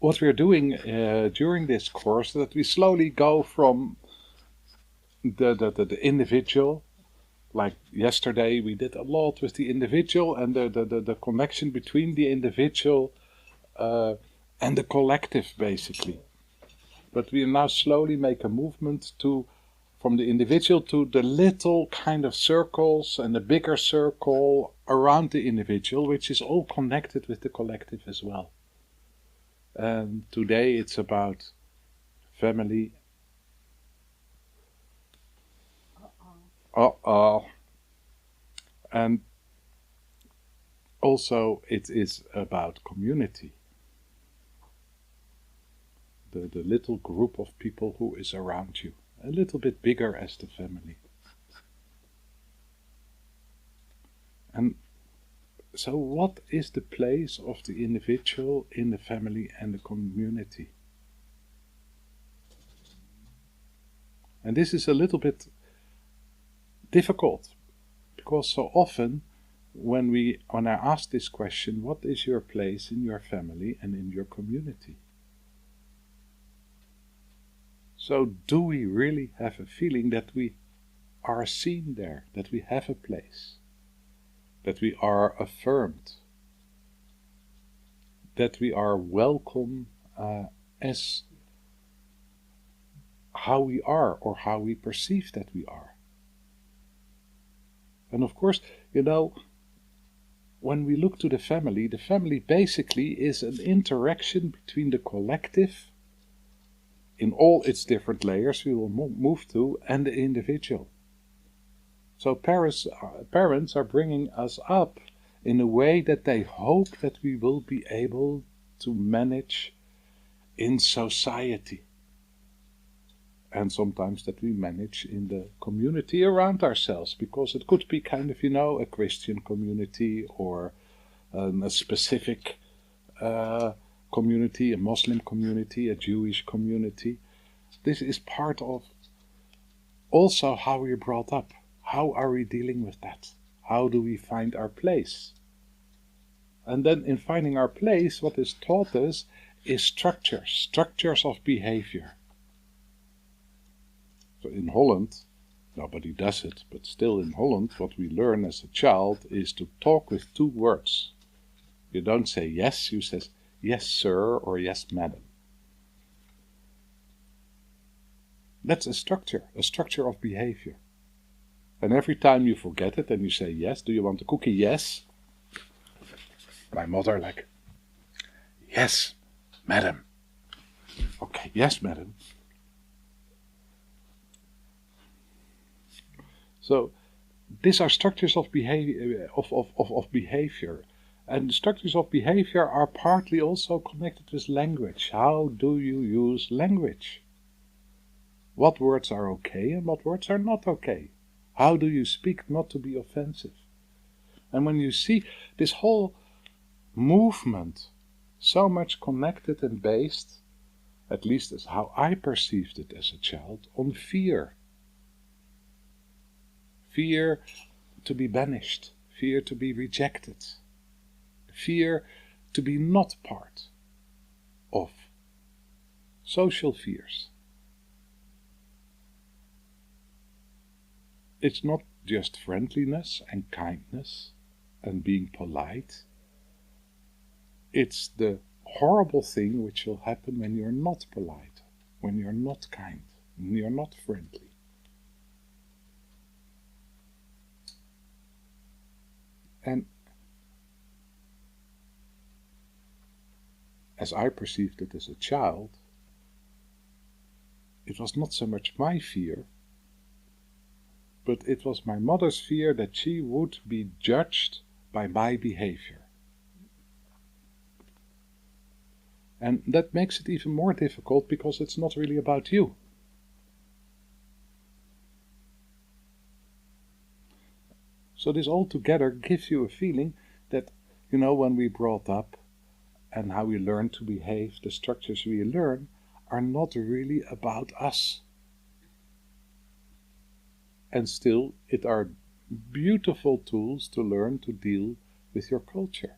what we're doing during this course, that we slowly go from the individual. Like yesterday, we did a lot with the individual and the connection between the individual and the collective, basically. But we now slowly make a movement from the individual to the little kind of circles and the bigger circle around the individual, which is all connected with the collective as well. And today it's about family. And also it is about community. The little group of people who is around you, a little bit bigger as the family. And so what is the place of the individual in the family and the community? And this is a little bit difficult, because so often when I ask this question, what is your place in your family and in your community? So do we really have a feeling that we are seen there, that we have a place, that we are affirmed, that we are welcome as how we are or how we perceive that we are? And of course, when we look to the family basically is an interaction between the collective in all its different layers we will move to, and the individual. So parents are bringing us up in a way that they hope that we will be able to manage in society. And sometimes that we manage in the community around ourselves, because it could be kind of, a Christian community or a specific community, a Muslim community, a Jewish community. This is part of also how we're brought up. How are we dealing with that? How do we find our place? And then in finding our place, what is taught us is structures of behavior. So in Holland, nobody does it, but still in Holland, what we learn as a child is to talk with two words. You don't say yes, you say yes, sir, or yes, madam. That's a structure of behavior. And every time you forget it and you say yes, do you want a cookie? Yes. My mother yes, madam. Okay, yes, madam. So these are structures of behavior, of behavior. And structures of behavior are partly also connected with language. How do you use language? What words are okay and what words are not okay? How do you speak not to be offensive? And when you see this whole movement so much connected and based, at least as how I perceived it as a child, on fear. Fear to be banished, fear to be rejected, fear to be not part of, social fears. It's not just friendliness and kindness and being polite. It's the horrible thing which will happen when you're not polite, when you're not kind, when you're not friendly. And as I perceived it as a child, it was not so much my fear, but it was my mother's fear that she would be judged by my behavior. And that makes it even more difficult, because it's not really about you. So this all together gives you a feeling that, when we brought up and how we learn to behave, the structures we learn are not really about us. And still, it are beautiful tools to learn to deal with your culture.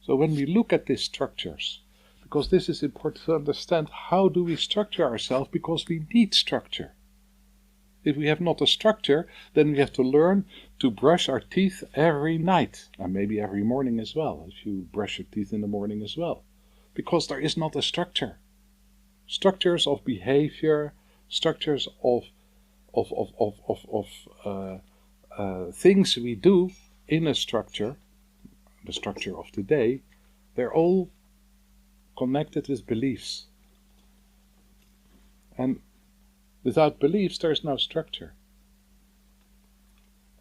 So when we look at these structures, because this is important to understand, how do we structure ourselves? Because we need structure. If we have not a structure, then we have to learn to brush our teeth every night, and maybe every morning as well, if you brush your teeth in the morning as well. Because there is not a structure. Structures of behavior, structures of things we do in a structure, the structure of today, they're all connected with beliefs. And without beliefs, there's no structure.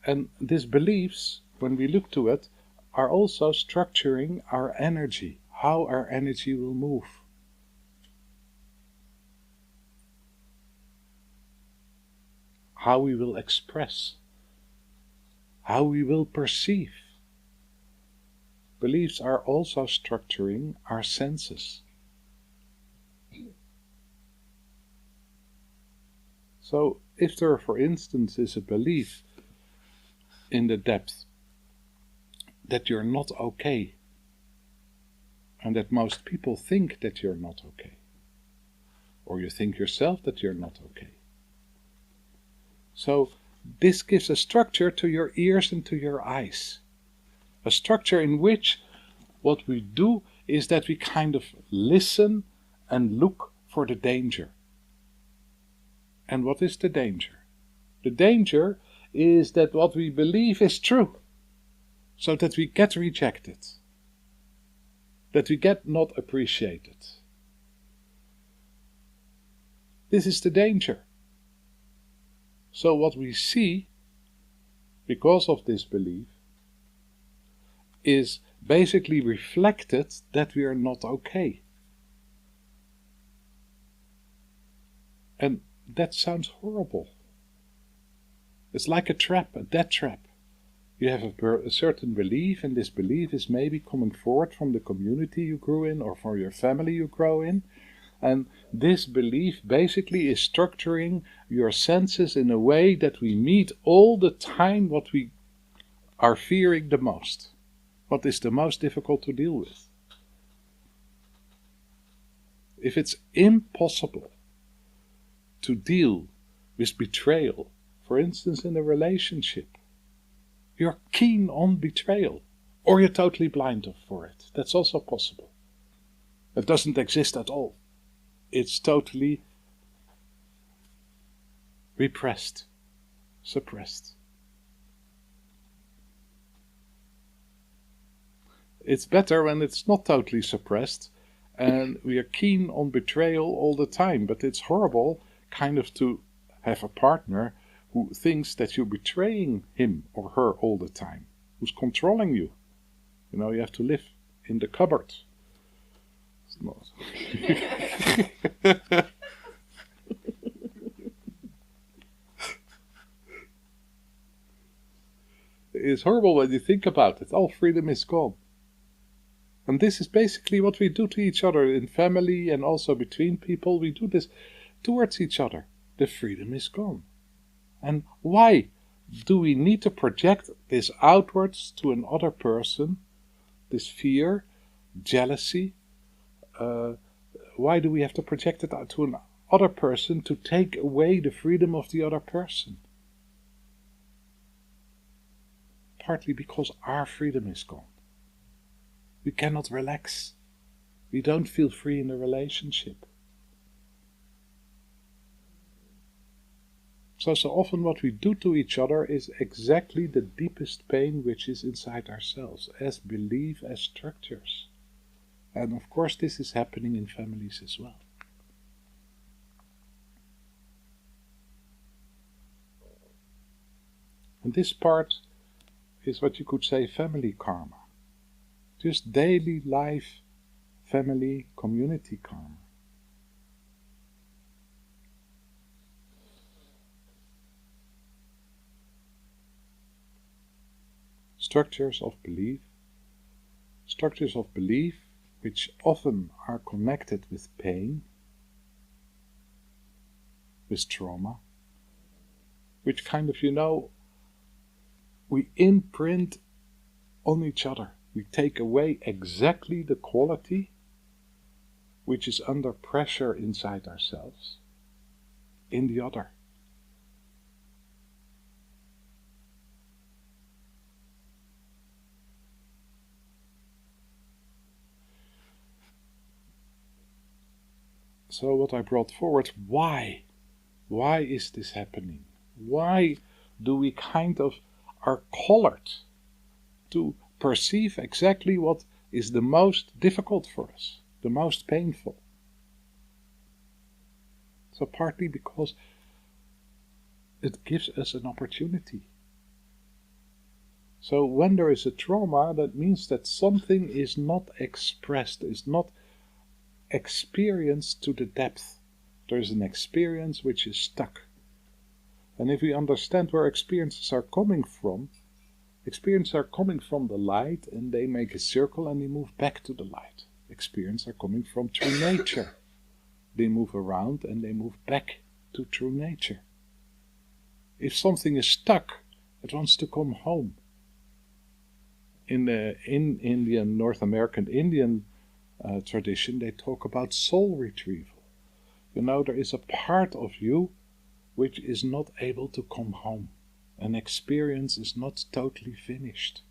And these beliefs, when we look to it, are also structuring our energy, how our energy will move. How we will express, how we will perceive. Beliefs are also structuring our senses. So, if there, for instance, is a belief in the depth that you're not okay, and that most people think that you're not okay, or you think yourself that you're not okay. So, this gives a structure to your ears and to your eyes. A structure in which what we do is that we kind of listen and look for the danger. And what is the danger? The danger is that what we believe is true, so that we get rejected, that we get not appreciated. This is the danger. So what we see, because of this belief, is basically reflected that we are not okay. And that sounds horrible. It's like a trap, a death trap. You have a certain belief, and this belief is maybe coming forward from the community you grew in or from your family you grow in. And this belief basically is structuring your senses in a way that we meet all the time what we are fearing the most. What is the most difficult to deal with? If it's impossible to deal with betrayal, for instance in a relationship, you're keen on betrayal, or you're totally blind for it. That's also possible. It doesn't exist at all. It's totally repressed, suppressed. It's better when it's not totally suppressed and we are keen on betrayal all the time, but it's horrible kind of to have a partner who thinks that you're betraying him or her all the time, who's controlling you. You know, you have to live in the cupboard. It's not. It's horrible when you think about it. All freedom is gone. And this is basically what we do to each other in family and also between people. We do this towards each other. The freedom is gone. And why do we need to project this outwards to another person? This fear, jealousy. Why do we have to project it out to another person to take away the freedom of the other person? Partly because our freedom is gone. We cannot relax. We don't feel free in the relationship. So often what we do to each other is exactly the deepest pain which is inside ourselves, as belief, as structures. And of course this is happening in families as well. And this part is what you could say family karma. Just daily life, family, community karma. Structures of belief which often are connected with pain, with trauma, which kind of, we imprint on each other. We take away exactly the quality which is under pressure inside ourselves in the other. So what I brought forward, why? Why is this happening? Why do we are colored to perceive exactly what is the most difficult for us, the most painful? So partly because it gives us an opportunity. So when there is a trauma, that means that something is not expressed, is not experienced to the depth. There is an experience which is stuck. And if we understand where experiences are coming from the light, and they make a circle and they move back to the light. Experiences are coming from true nature. They move around and they move back to true nature. If something is stuck, it wants to come home. In Indian, North American Indian tradition, they talk about soul retrieval. You know, there is a part of you which is not able to come home. An experience is not totally finished.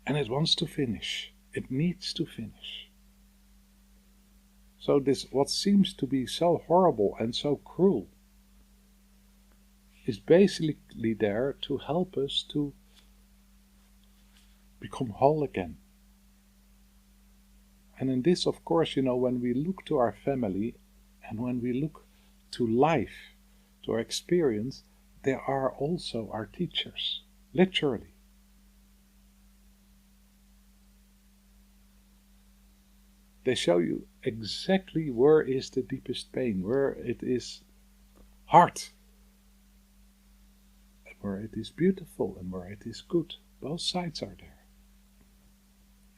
And it wants to finish. It needs to finish. So this, what seems to be so horrible and so cruel, is basically there to help us to become whole again. And in this, of course, you know, when we look to our family and when we look to life, to our experience, they are also our teachers, literally. They show you exactly where is the deepest pain, where it is hard, and where it is beautiful, and where it is good. Both sides are there.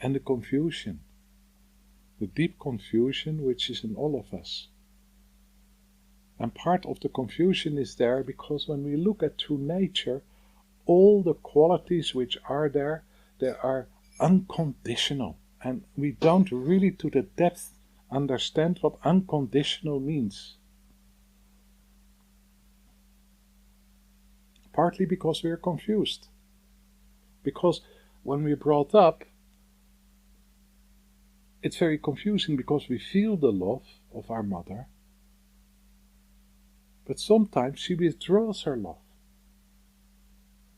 And the confusion, the deep confusion which is in all of us. And part of the confusion is there because when we look at true nature, all the qualities which are there, they are unconditional. And we don't really to the depth understand what unconditional means. Partly because we are confused. Because when we're brought up, it's very confusing because we feel the love of our mother, but sometimes she withdraws her love.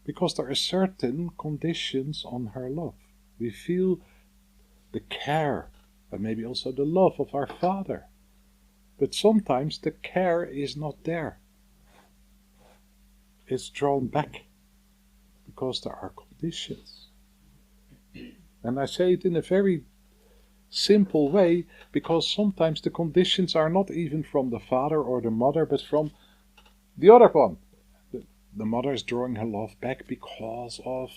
Because there are certain conditions on her love. We feel the care and maybe also the love of our father. But sometimes the care is not there. It's drawn back because there are conditions. And I say it in a very simple way because sometimes the conditions are not even from the father or the mother, but from the other one. The mother is drawing her love back because of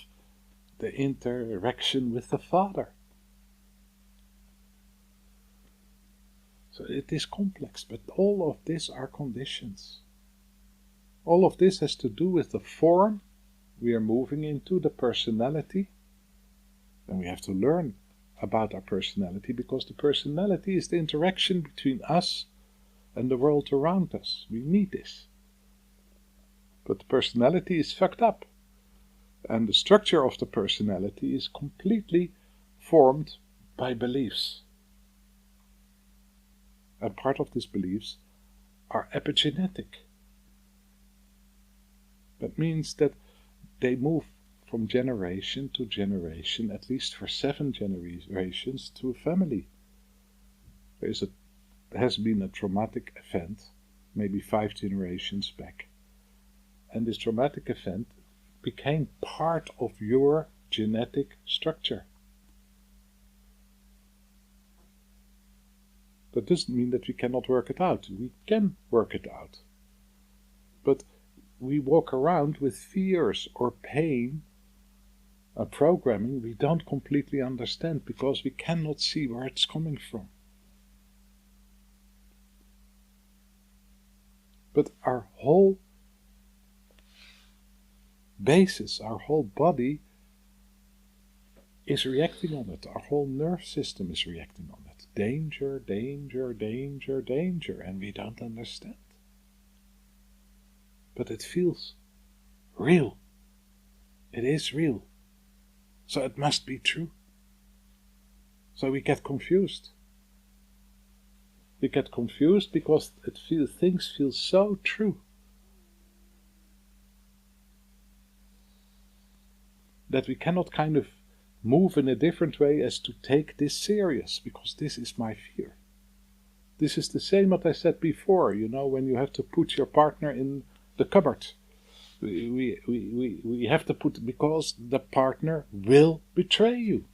the interaction with the father. So it is complex, but all of this are conditions. All of this has to do with the form we are moving into, the personality. And we have to learn about our personality because the personality is the interaction between us and the world around us. We need this. But the personality is fucked up. And the structure of the personality is completely formed by beliefs. And part of these beliefs are epigenetic. That means that they move from generation to generation, at least for 7 generations, to a family. There has been a traumatic event, maybe 5 generations back. And this traumatic event became part of your genetic structure. That doesn't mean that we cannot work it out. We can work it out. But we walk around with fears or pain, a programming we don't completely understand because we cannot see where it's coming from. But our whole basis, our whole body is reacting on it. Our whole nerve system is reacting on it. Danger, danger, danger, danger. And we don't understand. But it feels real. It is real. So it must be true. So we get confused. We get confused because things feel so true that we cannot kind of move in a different way as to take this serious, because this is my fear. This is the same what I said before, when you have to put your partner in the cupboard. We have to put, because the partner will betray you.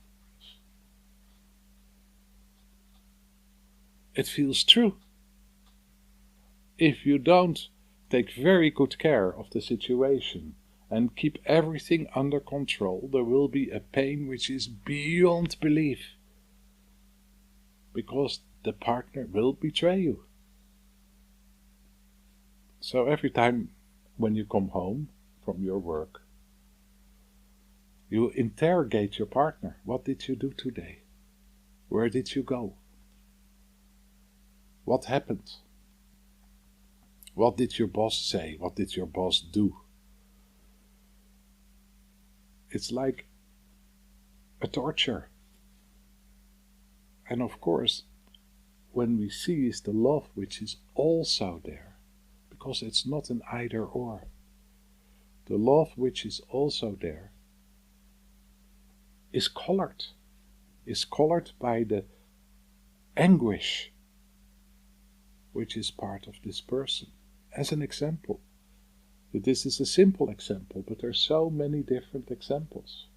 It feels true. If you don't take very good care of the situation and keep everything under control, there will be a pain which is beyond belief. Because the partner will betray you. So every time when you come home from your work, you interrogate your partner. What did you do today? Where did you go? What happened? What did your boss say? What did your boss do? It's like a torture. And of course, when we see is the love which is also there, because it's not an either or. The love which is also there is colored by the anguish which is part of this person. As an example, this is a simple example, but there are so many different examples.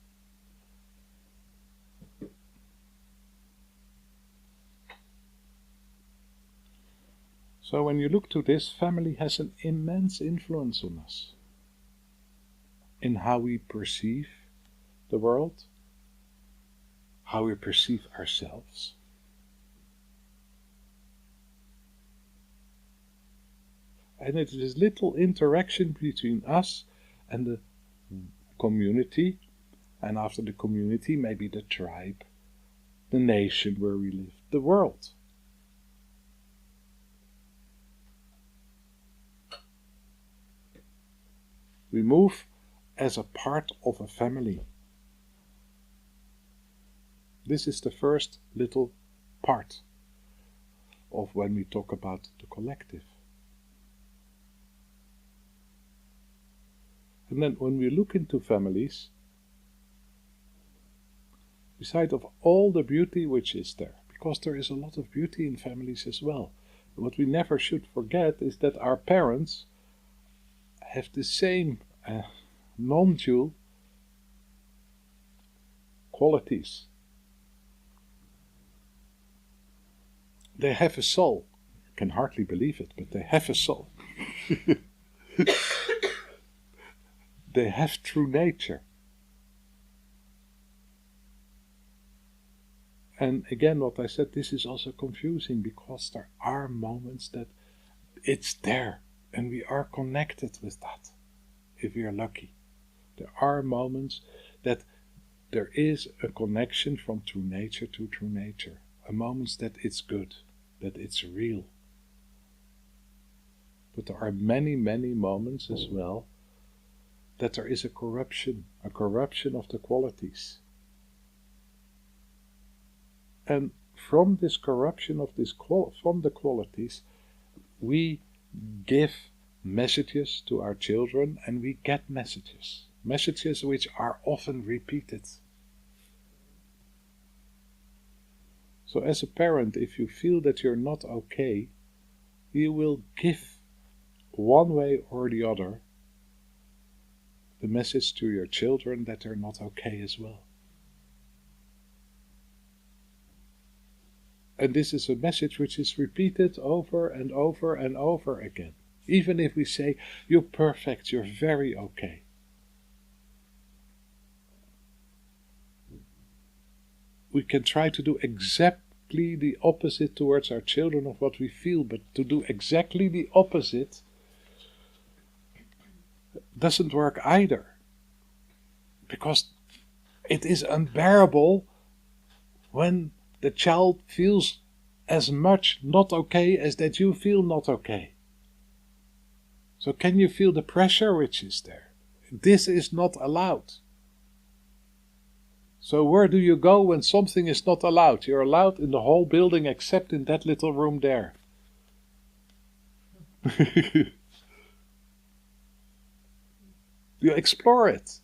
So when you look to this, family has an immense influence on us in how we perceive the world, how we perceive ourselves. And it is little interaction between us and the community, and after the community, maybe the tribe, the nation where we live, the world. We move as a part of a family. This is the first little part of when we talk about the collective. And then when we look into families, beside of all the beauty which is there, because there is a lot of beauty in families as well. What we never should forget is that our parents have the same non-dual qualities. They have a soul. I can hardly believe it, but they have a soul. They have true nature. And again, what I said, this is also confusing because there are moments that it's there and we are connected with that, if we are lucky. There are moments that there is a connection from true nature to true nature. A moment that it's good, that it's real. But there are many, many moments as well that there is a corruption of the qualities. And from this corruption of from the qualities, we give messages to our children and we get messages which are often repeated. So as a parent, if you feel that you're not okay, you will give one way or the other the message to your children that they're not okay as well. And this is a message which is repeated over and over and over again. Even if we say, you're perfect, you're very okay. We can try to do exactly the opposite towards our children of what we feel, but to do exactly the opposite doesn't work either. Because it is unbearable when the child feels as much not okay as that you feel not okay. So can you feel the pressure which is there? This is not allowed. So where do you go when something is not allowed? You're allowed in the whole building except in that little room there. You explore it.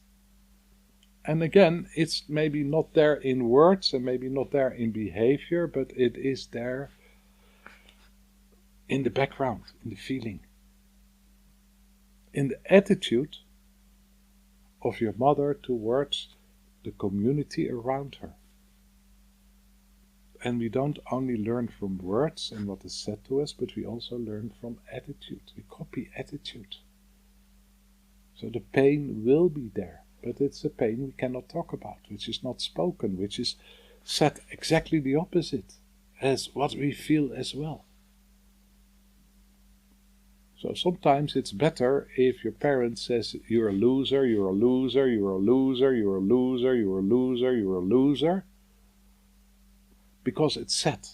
And again, it's maybe not there in words and maybe not there in behavior, but it is there in the background, in the feeling, in the attitude of your mother towards the community around her. And we don't only learn from words and what is said to us, but we also learn from attitude. We copy attitude. So the pain will be there, but it's a pain we cannot talk about, which is not spoken, which is said exactly the opposite as what we feel as well. So sometimes it's better if your parent says, you're a loser, you're a loser, you're a loser, you're a loser, you're a loser, you're a loser, because it's said.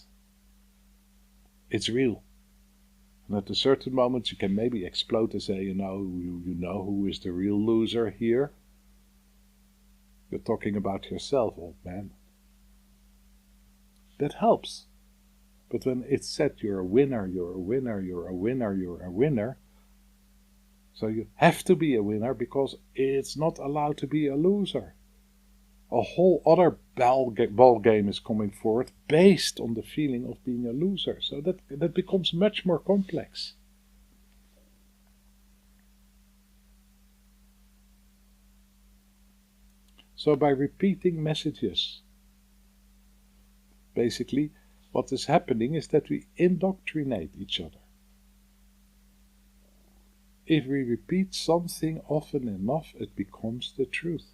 It's real. And at a certain moment you can maybe explode and say, you know who is the real loser here? You're talking about yourself, old man. That helps. But when it's said you're a winner, you're a winner, you're a winner, you're a winner, so you have to be a winner because it's not allowed to be a loser. A whole other ball game is coming forward based on the feeling of being a loser. So that becomes much more complex. So by repeating messages, basically what is happening is that we indoctrinate each other. If we repeat something often enough, it becomes the truth.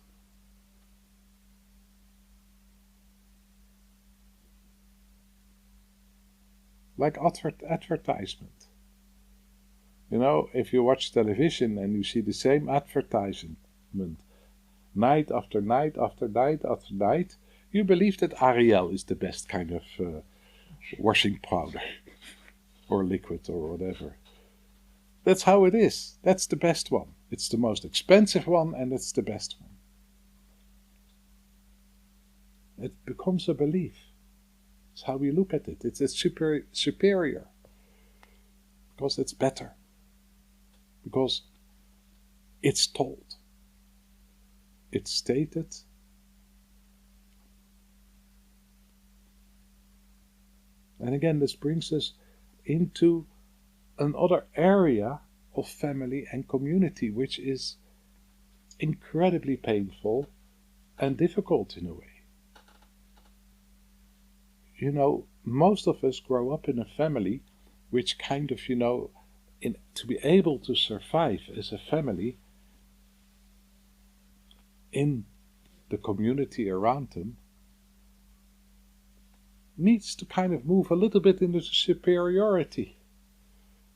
Like advertisement. You know, if you watch television and you see the same advertisement night after night after night after night, you believe that Ariel is the best kind of washing powder or liquid or whatever. That's how it is. That's the best one. It's the most expensive one and it's the best one. It becomes a belief. It's how we look at it. It's superior. Because it's better. Because it's told. It's stated. And again, this brings us into another area of family and community, which is incredibly painful and difficult in a way. You know, most of us grow up in a family which kind of, to be able to survive as a family in the community around them, needs to kind of move a little bit into superiority.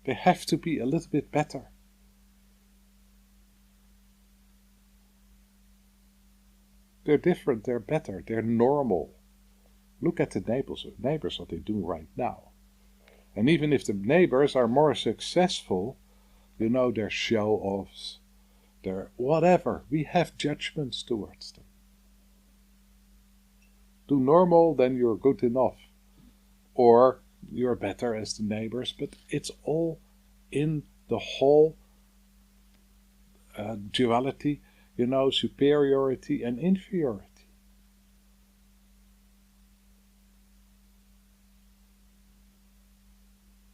They have to be a little bit better. They're different, they're better, they're normal. Look at the neighbors, what they do right now. And even if the neighbors are more successful, they're show-offs, they're whatever. We have judgments towards them. Do normal, then you're good enough. Or you're better as the neighbors, but it's all in the whole duality, superiority and inferiority.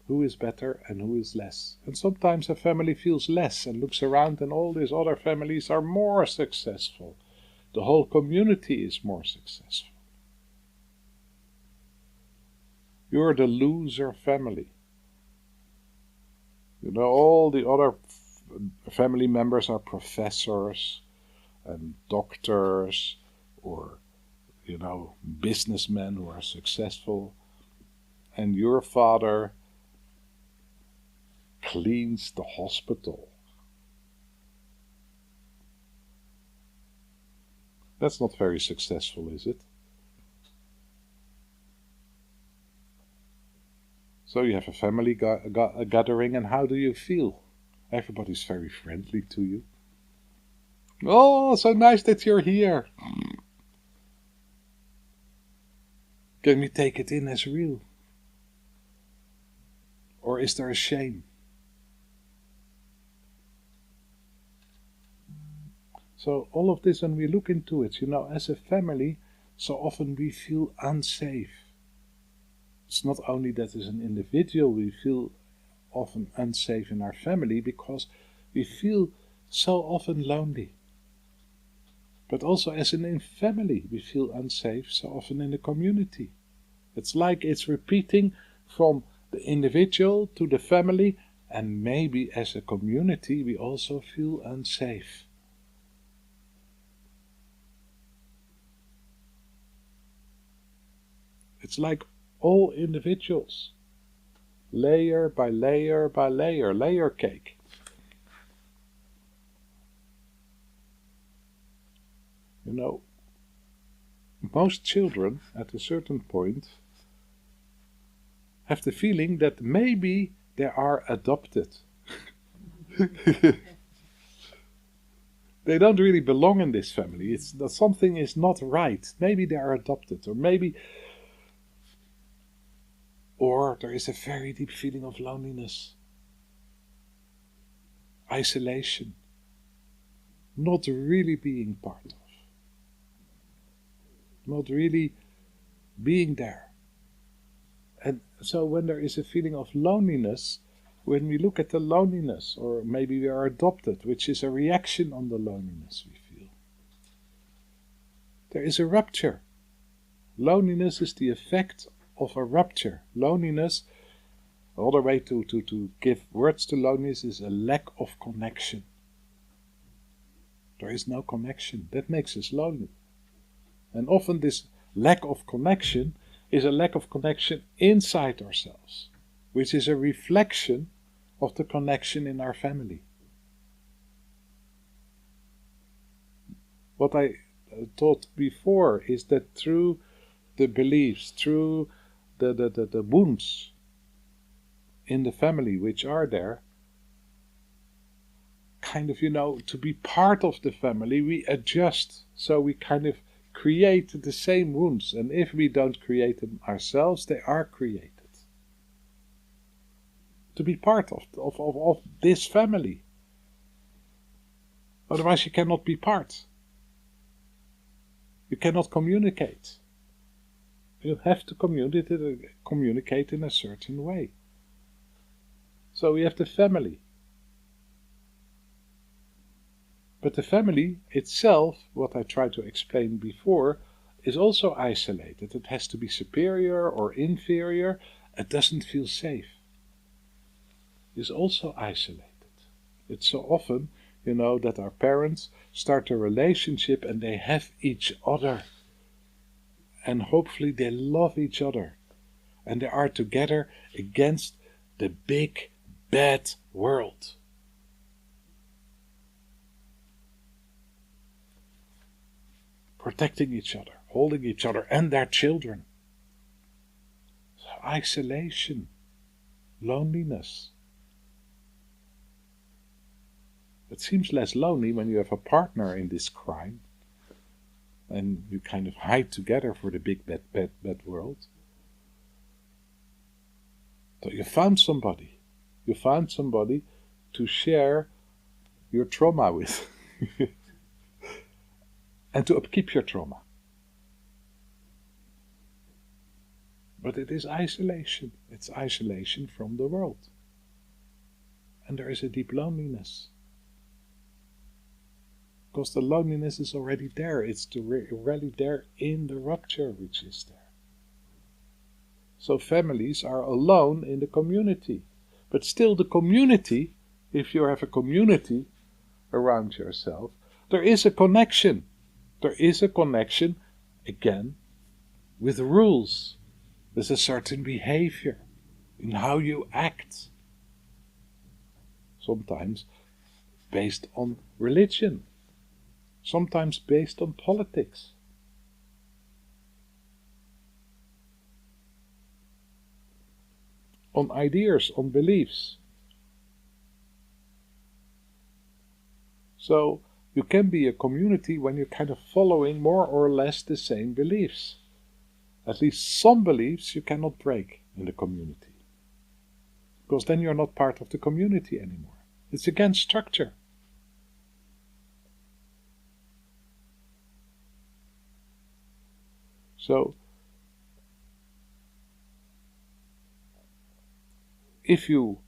Who is better and who is less? And sometimes a family feels less and looks around and all these other families are more successful. The whole community is more successful. You're the loser family. All the other family members are professors and doctors or, businessmen who are successful. And your father cleans the hospital. That's not very successful, is it? So you have a family gathering, and how do you feel? Everybody's very friendly to you. Oh, so nice that you're here. Can we take it in as real? Or is there a shame? So all of this, when we look into it, as a family, so often we feel unsafe. It's not only that as an individual we feel often unsafe in our family, because we feel so often lonely. But also as in family we feel unsafe so often in the community. It's like it's repeating from the individual to the family, and maybe as a community we also feel unsafe. It's like all individuals, layer by layer by layer, layer cake. Most children at a certain point have the feeling that maybe they are adopted. They don't really belong in this family. It's that something is not right. Maybe they are adopted, or there is a very deep feeling of loneliness, isolation, not really being part of, not really being there. And so when there is a feeling of loneliness, when we look at the loneliness, or maybe we are adopted, which is a reaction on the loneliness we feel, there is a rupture. Loneliness is the effect of a rupture. Loneliness, another way to give words to loneliness, is a lack of connection. There is no connection. That makes us lonely. And often this lack of connection is a lack of connection inside ourselves, which is a reflection of the connection in our family. What I taught before is that through the beliefs, through the wounds in the family which are there, kind of, to be part of the family, we adjust. So we kind of create the same wounds. And if we don't create them ourselves, they are created. To be part of this family. Otherwise you cannot be part. You cannot communicate. You have to communicate in a certain way. So we have the family. But the family itself, what I tried to explain before, is also isolated. It has to be superior or inferior. It doesn't feel safe. It's also isolated. It's so often, that our parents start a relationship and they have each other. And hopefully they love each other. And they are together against the big, bad world. Protecting each other, holding each other and their children. So isolation, loneliness. It seems less lonely when you have a partner in this crime. And you kind of hide together for the big, bad, bad, bad world. So you found somebody. You found somebody to share your trauma with. And to upkeep your trauma. But it is isolation. It's isolation from the world. And there is a deep loneliness. Because the loneliness is already there. It's already there in the rupture which is there. So families are alone in the community. But still the community, if you have a community around yourself, there is a connection. There is a connection, again, with rules. There's a certain behavior in how you act. Sometimes based on religion. Sometimes based on, culture. Sometimes based on sometimes based on politics. On ideas, on beliefs. So you can be a community when you're kind of following more or less the same beliefs. At least some beliefs you cannot break in the community. Because then you're not part of the community anymore. It's against structure. So, if you,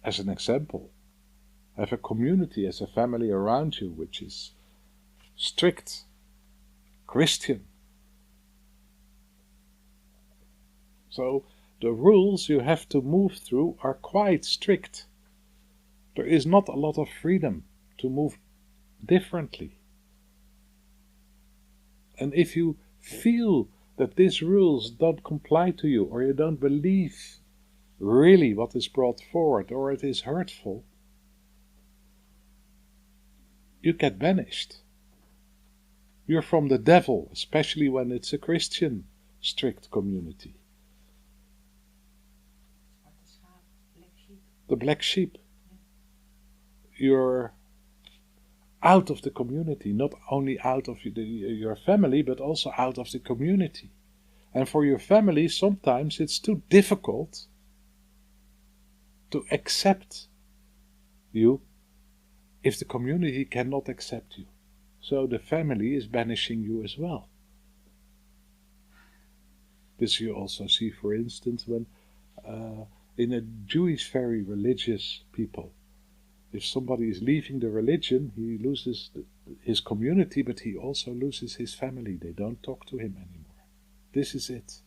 as an example, have a community as a family around you which is strict, Christian, so the rules you have to move through are quite strict. There is not a lot of freedom to move differently. And if you feel that these rules don't comply to you, or you don't believe really what is brought forward, or it is hurtful, you get banished. You're from the devil, especially when it's a Christian strict community. The black sheep. You're out of the community, not only out of your family, but also out of the community. And for your family, sometimes it's too difficult to accept you if the community cannot accept you. So the family is banishing you as well. This you also see, for instance, when in a Jewish, very religious people, if somebody is leaving the religion, he loses his community, but he also loses his family. They don't talk to him anymore. This is it.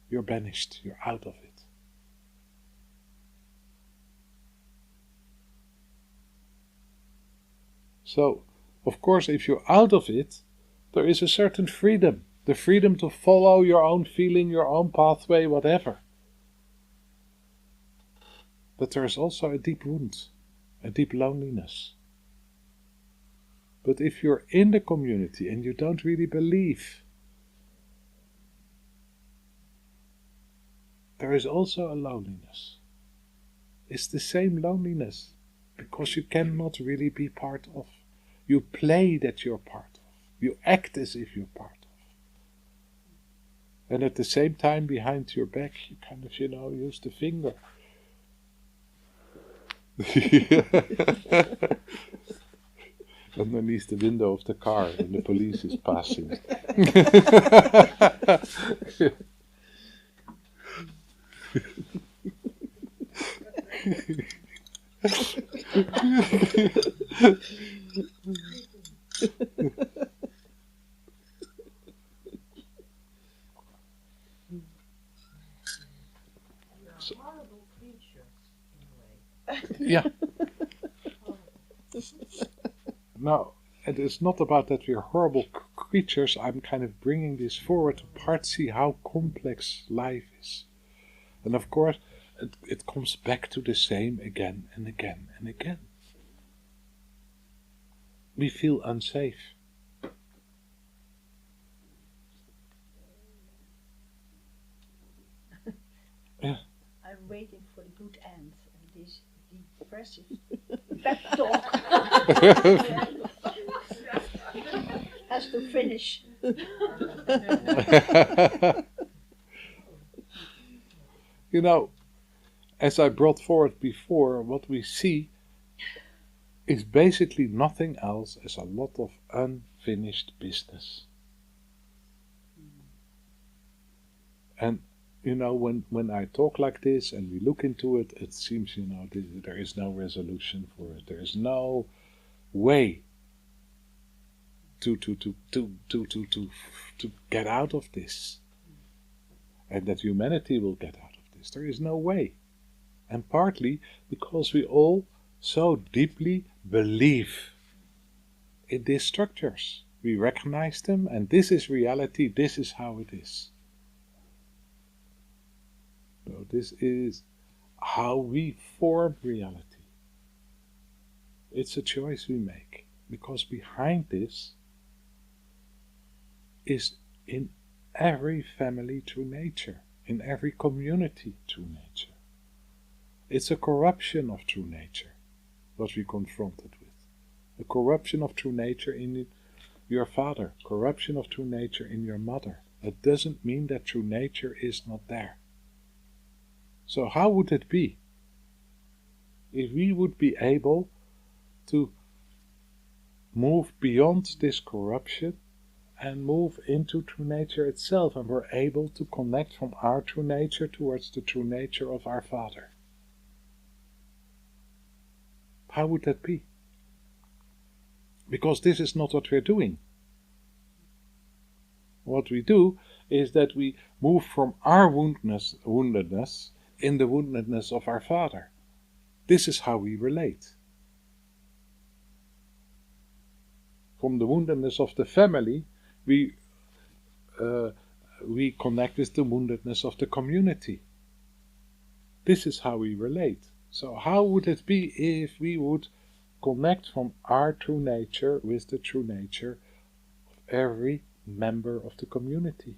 You're banished. You're out of it. So, of course, if you're out of it, there is a certain freedom. The freedom to follow your own feeling, your own pathway, whatever. But there is also a deep wound, a deep loneliness. But if you're in the community and you don't really believe, there is also a loneliness. It's the same loneliness, because you cannot really be part of. You play that you're part of. You act as if you're part of. And at the same time, behind your back, you kind of, use the finger. Underneath the window of the car when the police is passing. Horrible creatures, in a way. Yeah. Now, it is not about that we're horrible creatures. I'm kind of bringing this forward to part see how complex life is. And of course, it comes back to the same again and again and again. We feel unsafe. Yeah. I'm waiting for the good end and this depressive pep talk has to finish. As I brought forward before, what we see is basically nothing else as a lot of unfinished business. And when I talk like this and we look into it, it seems there is no resolution for it. There is no way to get out of this, and that humanity will get out of this. There is no way, and partly because we all so deeply believe in these structures. We recognize them, and this is reality. This is how it is. So this is how we form reality. It's a choice we make. Because behind this is in every family true nature, in every community true nature. It's a corruption of true nature, what we confronted with. A corruption of true nature in your father, corruption of true nature in your mother. It doesn't mean that true nature is not there. So how would it be if we would be able to move beyond this corruption and move into true nature itself, and we're able to connect from our true nature towards the true nature of our Father? How would that be? Because this is not what we're doing. What we do is that we move from our woundedness in the woundedness of our Father. This is how we relate. From the woundedness of the family, we connect with the woundedness of the community. This is how we relate. So how would it be if we would connect from our true nature with the true nature of every member of the community?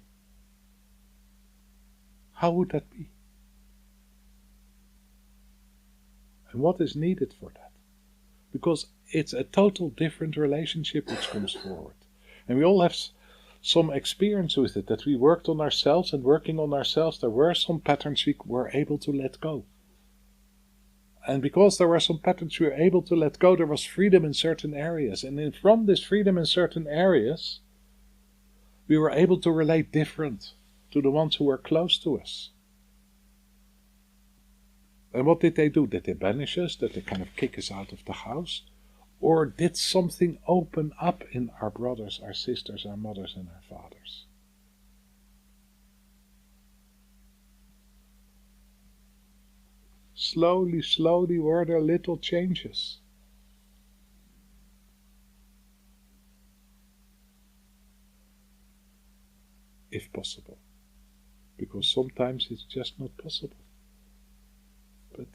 How would that be? And what is needed for that? Because it's a total different relationship which comes forward. And we all have some experience with it, that we worked on ourselves, and working on ourselves, there were some patterns we were able to let go. And because there were some patterns we were able to let go, there was freedom in certain areas. And from this freedom in certain areas, we were able to relate different to the ones who were close to us. And what did they do? Did they banish us? Did they kind of kick us out of the house? Or did something open up in our brothers, our sisters, our mothers, and our fathers? Slowly, slowly were there little changes. If possible. Because sometimes it's just not possible. But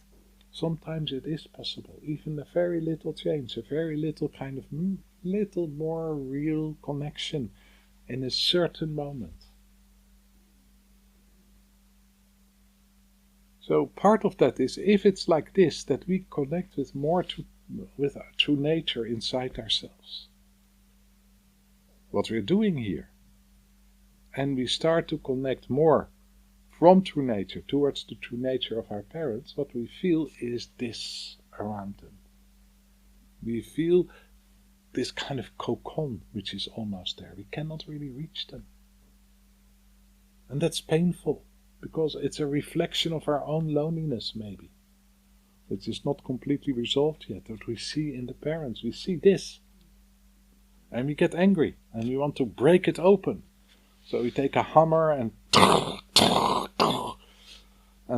sometimes it is possible. Even a very little change, a very little kind of little more real connection in a certain moment. So part of that is, if it's like this, that we connect with more with our true nature inside ourselves. What we're doing here. And we start to connect more from true nature towards the true nature of our parents, what we feel is this around them. We feel this kind of cocon which is almost there. We cannot really reach them. And that's painful, because it's a reflection of our own loneliness, maybe, which is not completely resolved yet. What we see in the parents, we see this, and we get angry, and we want to break it open. So we take a hammer and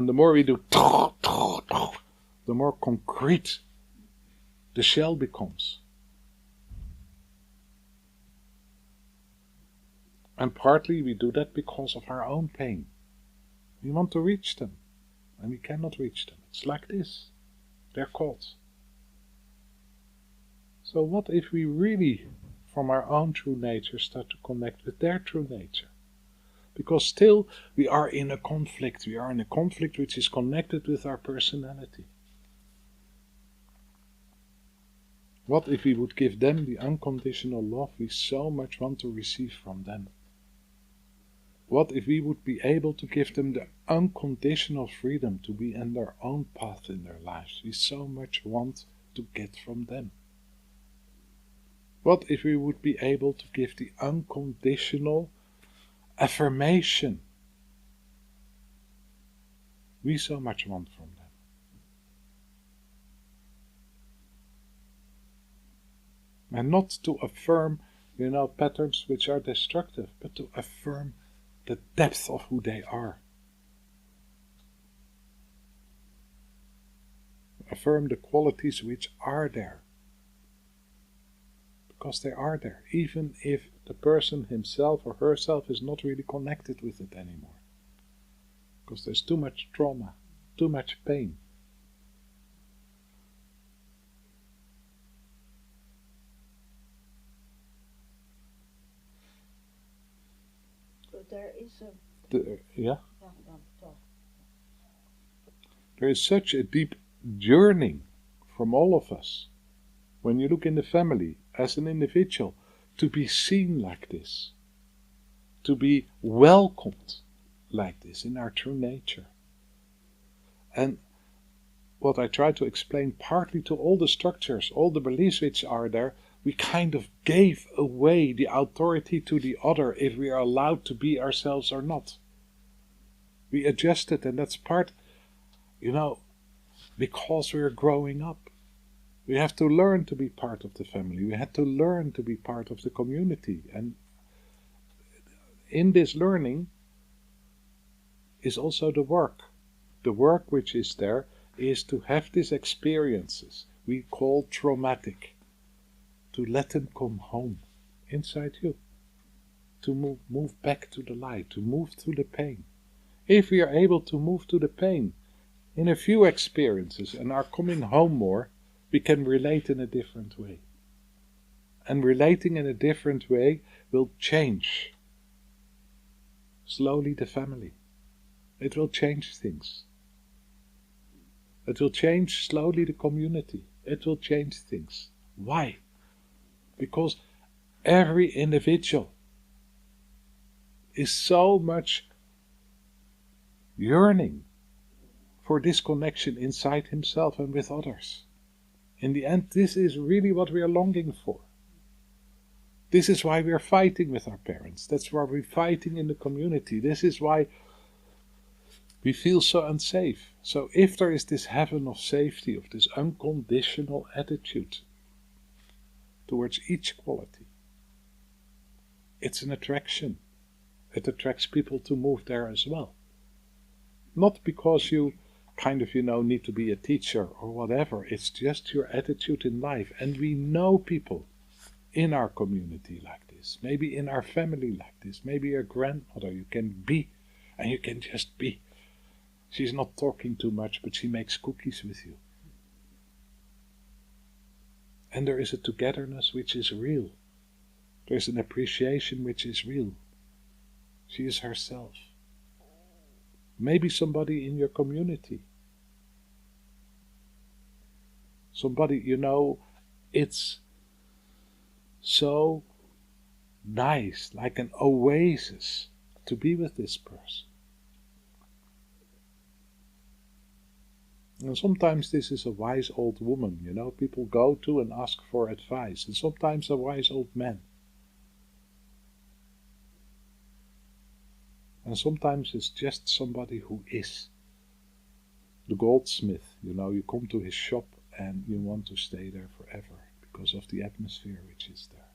the more we do, the more concrete the shell becomes. And partly we do that because of our own pain. We want to reach them, and we cannot reach them. It's like this. They're caught. So what if we really, from our own true nature, start to connect with their true nature? Because still we are in a conflict. We are in a conflict which is connected with our personality. What if we would give them the unconditional love we so much want to receive from them? What if we would be able to give them the unconditional freedom to be in their own path in their lives we so much want to get from them? What if we would be able to give the unconditional affirmation we so much want from them? And not to affirm, patterns which are destructive, but to affirm the depth of who they are. Affirm the qualities which are there. Because they are there, even if the person himself or herself is not really connected with it anymore. Because there's too much trauma, too much pain. there is a... Yeah? Talk. There is such a deep yearning from all of us, when you look in the family, as an individual, to be seen like this, to be welcomed like this in our true nature. And what I try to explain, partly to all the structures, all the beliefs which are there, we kind of gave away the authority to the other if we are allowed to be ourselves or not. We adjusted, and that's part, because we're growing up. We have to learn to be part of the family. We had to learn to be part of the community. And in this learning is also the work. The work which is there is to have these experiences we call traumatic, to let them come home inside you, to move back to the light, to move through the pain. If we are able to move to the pain in a few experiences and are coming home more, we can relate in a different way. And relating in a different way will change slowly the family. It will change things. It will change slowly the community. It will change things. Why? Because every individual is so much yearning for this connection inside himself and with others. In the end, this is really what we are longing for. This is why we are fighting with our parents. That's why we're fighting in the community. This is why we feel so unsafe. So if there is this heaven of safety, of this unconditional attitude towards each quality, it's an attraction. It attracts people to move there as well. Not because you need to be a teacher or whatever. It's just your attitude in life. And we know people in our community like this. Maybe in our family like this. Maybe your grandmother. You can be, and you can just be. She's not talking too much, but she makes cookies with you. And there is a togetherness which is real. There's an appreciation which is real. She is herself. Maybe somebody in your community. Somebody, it's so nice, like an oasis, to be with this person. And sometimes this is a wise old woman, people go to and ask for advice. And sometimes a wise old man. And sometimes it's just somebody who is. The goldsmith, you come to his shop and you want to stay there forever because of the atmosphere which is there.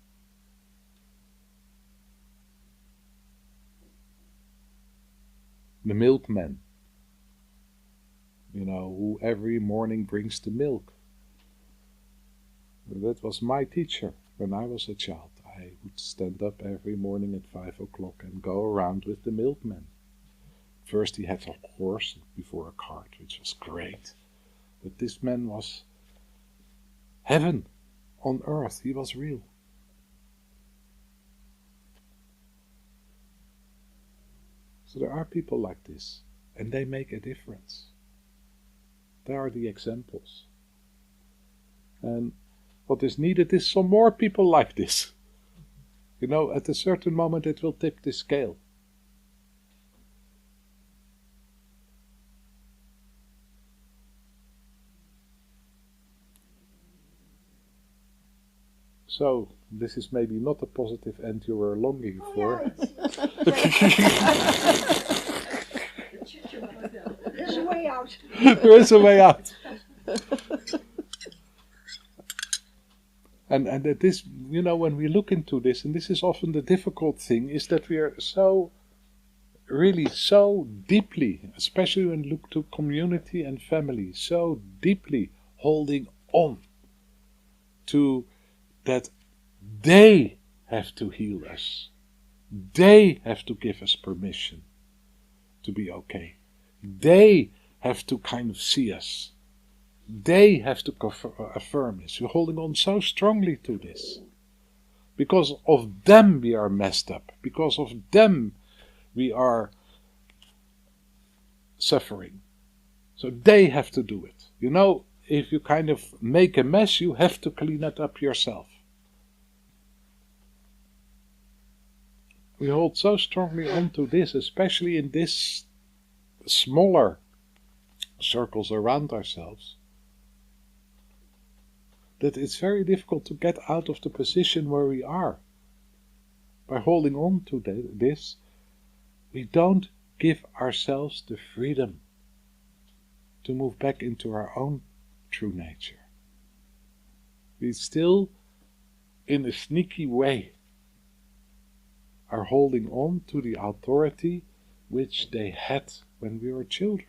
The milkman, who every morning brings the milk. That was my teacher when I was a child. I would stand up every morning at 5 o'clock and go around with the milkman. First he had a horse before a cart, which was great. But this man was heaven on earth. He was real. So there are people like this, and they make a difference. They are the examples. And what is needed is some more people like this. At a certain moment it will tip the scale. So, this is maybe not a positive end you were longing for. There's a way out. There is a way out. And that this, when we look into this, and this is often the difficult thing, is that we are really so deeply, especially when we look to community and family, so deeply holding on to that they have to heal us. They have to give us permission to be okay. They have to kind of see us. They have to affirm us. We're holding on so strongly to this. Because of them we are messed up. Because of them we are suffering. So they have to do it. You know, if you kind of make a mess, you have to clean it up yourself. We hold so strongly onto this, especially in this smaller circles around ourselves, that it's very difficult to get out of the position where we are. By holding on to this, we don't give ourselves the freedom to move back into our own true nature. We still, in a sneaky way, are holding on to the authority which they had when we were children.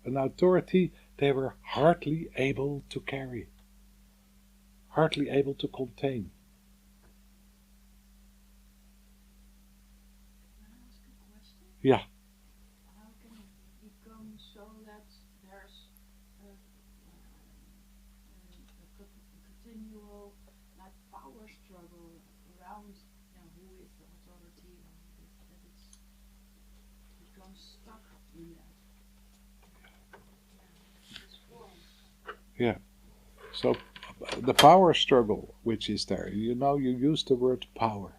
An authority they were hardly able to carry, hardly able to contain. Can I ask a question? Yeah. How can it become so that there's a continual power struggle around who is the authority, that it's becomes stuck in that? This form. Yeah. So the power struggle which is there, you know, you use the word power.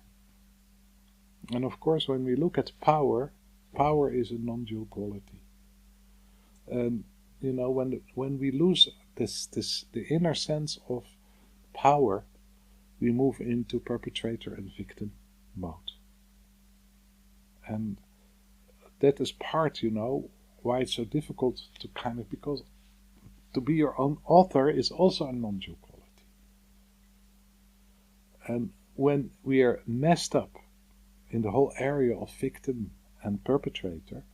And of course when we look at power, power is a non-dual quality. And you know, when we lose the inner sense of power, we move into perpetrator and victim mode. And that is part, you know, why it's so difficult to kind of, because to be your own author is also a non-dual quality. And when we are messed up in the whole area of victim and perpetrator,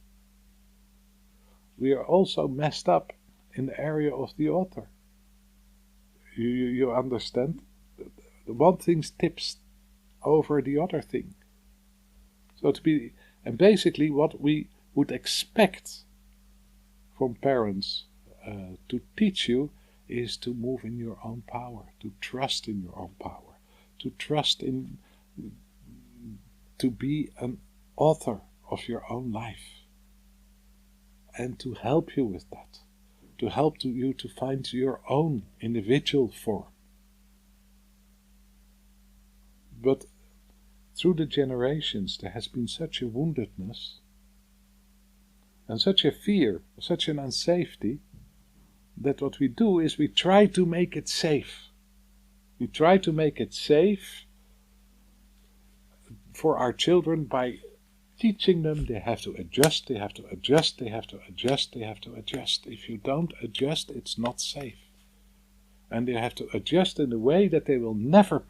we are also messed up in the area of the author. You understand? The one thing tips over the other thing. So and basically what we would expect from parents to teach you is to move in your own power, to trust in your own power, to trust in, to be an author of your own life, and to help you with that, to help you to find your own individual form. But through the generations there has been such a woundedness and such a fear, such an unsafety, that what we do is we try to make it safe. We try to make it safe for our children by teaching them they have to adjust, they have to adjust, they have to adjust, they have to adjust. If you don't adjust, it's not safe. And they have to adjust in a way that they will never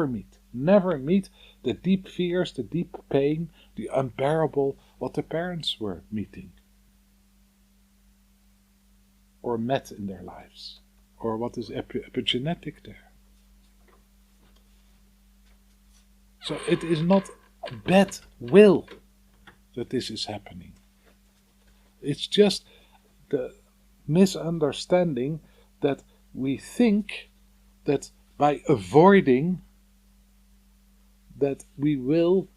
meet the deep fears, the deep pain, the unbearable, what the parents were meeting or met in their lives, or what is epigenetic there. So it is not bad will that this is happening. It's just the misunderstanding that we think that by avoiding that we will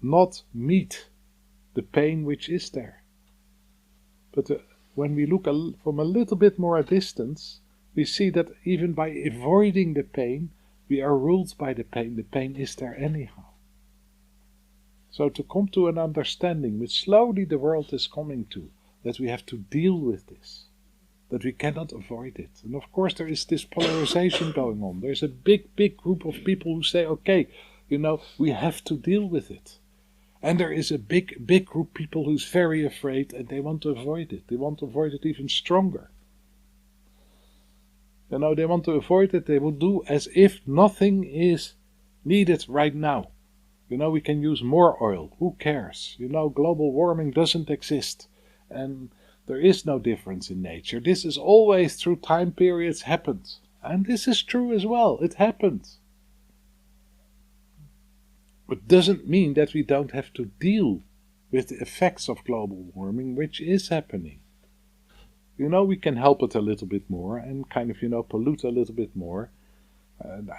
not meet the pain which is there. But when we look from a little bit more distance, we see that even by avoiding the pain, we are ruled by the pain. The pain is there anyhow. So to come to an understanding, which slowly the world is coming to, that we have to deal with this, that we cannot avoid it. And of course there is this polarization going on. There's a big group of people who say, okay, we have to deal with it. And there is a big group of people who's very afraid and they want to avoid it. They want to avoid it even stronger. They want to avoid it. They will do as if nothing is needed right now. We can use more oil. Who cares? Global warming doesn't exist. And there is no difference in nature. This is always through time periods happened. And this is true as well. It happened. But doesn't mean that we don't have to deal with the effects of global warming, which is happening. We can help it a little bit more and kind of, pollute a little bit more.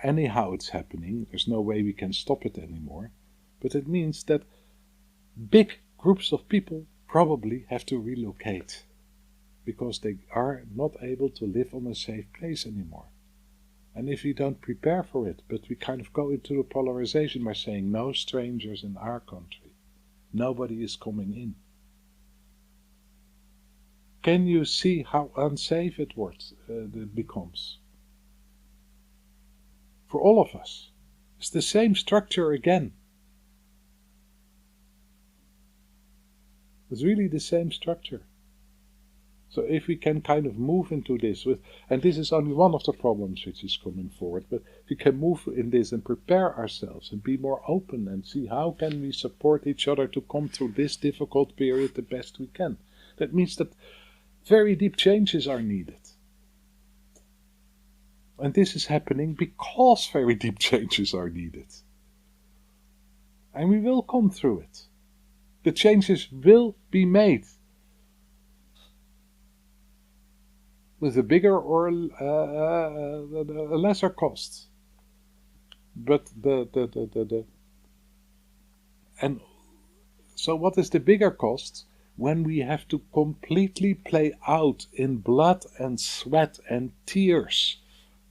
Anyhow, it's happening. There's no way we can stop it anymore. But it means that big groups of people probably have to relocate because they are not able to live on a safe place anymore. And if we don't prepare for it, but we kind of go into a polarization by saying no strangers in our country, nobody is coming in. Can you see how unsafe it becomes? For all of us. It's the same structure again. It's really the same structure. So if we can kind of move into this and this is only one of the problems which is coming forward, but if we can move in this and prepare ourselves and be more open and see how can we support each other to come through this difficult period the best we can. That means that very deep changes are needed. And this is happening because very deep changes are needed. And we will come through it. The changes will be made. With a bigger or a lesser cost. But and so what is the bigger cost? When we have to completely play out in blood and sweat and tears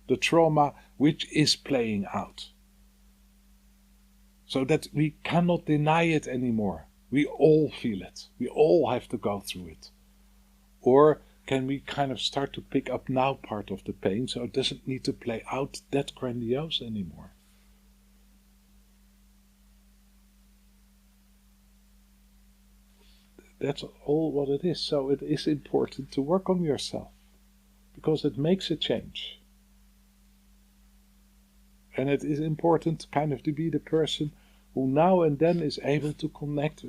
the trauma which is playing out. So that we cannot deny it anymore. We all feel it. We all have to go through it. Or can we kind of start to pick up now part of the pain so it doesn't need to play out that grandiose anymore? That's all what it is. So it is important to work on yourself because it makes a change. And it is important kind of to be the person who now and then is able to connect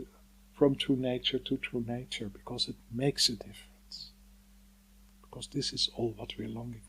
from true nature to true nature because it makes a difference. Because this is all what we're longing